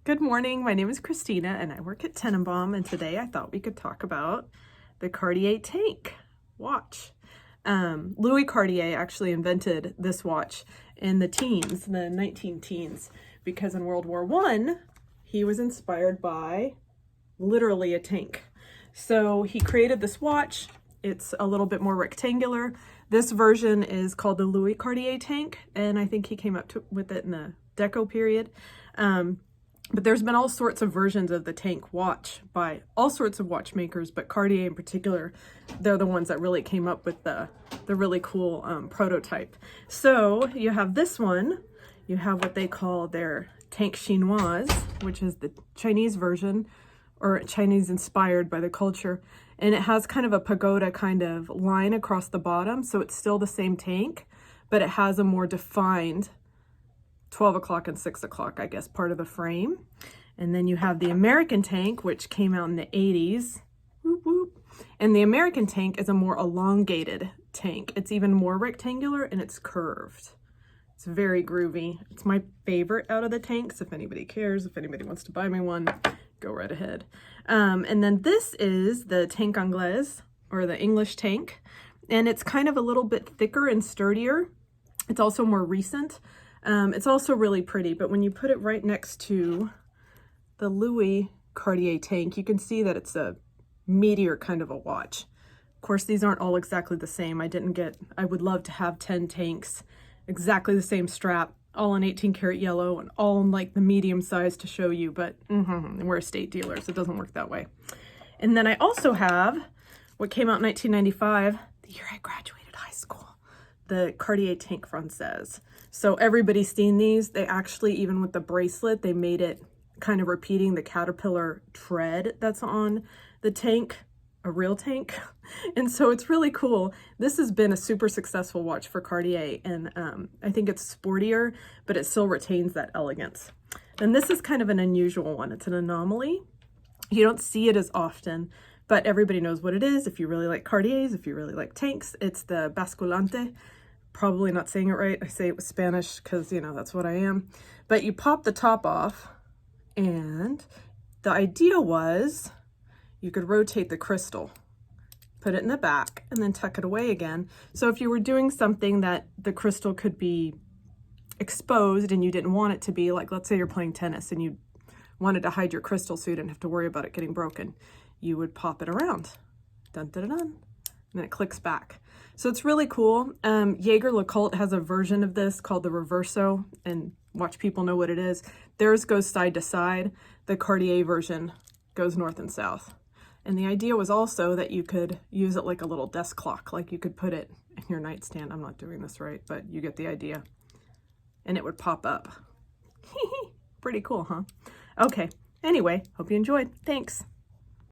Good morning, my name is Christina and I work at Tenenbaum, and today I thought we could talk about the Cartier Tank watch. Louis Cartier actually invented this watch in the teens, the 19 teens, because in World War I, he was inspired by literally a tank. So he created this watch. It's a little bit more rectangular. This version is called the Louis Cartier Tank, and I think he came up with it in the Deco period. But there's been all sorts of versions of the Tank watch by all sorts of watchmakers, but Cartier in particular, they're the ones that really came up with the really cool prototype. So you have this one, you have what they call their Tank Chinoise, which is the Chinese version, or Chinese inspired by the culture. And it has kind of a pagoda kind of line across the bottom, so it's still the same tank, but it has a more defined 12 o'clock and 6 o'clock, I guess, part of the frame. And then you have the American Tank, which came out in the 80s. Whoop, whoop. And the American Tank is a more elongated tank. It's even more rectangular and it's curved. It's very groovy. It's my favorite out of the tanks. If anybody cares, if anybody wants to buy me one, go right ahead. And then this is the Tank Anglaise, or the English tank. And it's kind of a little bit thicker and sturdier. It's also more recent. It's also really pretty, but when you put it right next to the Louis Cartier Tank, you can see that it's a meatier kind of a watch. Of course, these aren't all exactly the same. I would love to have 10 tanks, exactly the same strap, all in 18 karat yellow and all in like the medium size to show you, but we're estate dealers. It doesn't work that way. And then I also have what came out in 1995, the year I graduated high school, the Cartier Tank Française. So everybody's seen these. They actually, even with the bracelet, they made it kind of repeating the caterpillar tread that's on the tank, a real tank. And so it's really cool. This has been a super successful watch for Cartier, and I think it's sportier, but it still retains that elegance. And this is kind of an unusual one. It's an anomaly. You don't see it as often, but everybody knows what it is. If you really like Cartiers, if you really like tanks, it's the basculante. Probably not saying it right. I say it with Spanish because, you know, that's what I am. But you pop the top off, and the idea was you could rotate the crystal, put it in the back, and then tuck it away again. So if you were doing something that the crystal could be exposed and you didn't want it to be, like let's say you're playing tennis and you wanted to hide your crystal so you didn't have to worry about it getting broken, you would pop it around. Dun, dun, dun, dun. And then it clicks back. So it's really cool. Jaeger-LeCoultre has a version of this called the Reverso, and watch people know what it is. Theirs goes side to side. The Cartier version goes north and south. And the idea was also that you could use it like a little desk clock, like you could put it in your nightstand. I'm not doing this right, but you get the idea. And it would pop up. Pretty cool, huh? Okay, anyway, hope you enjoyed. Thanks.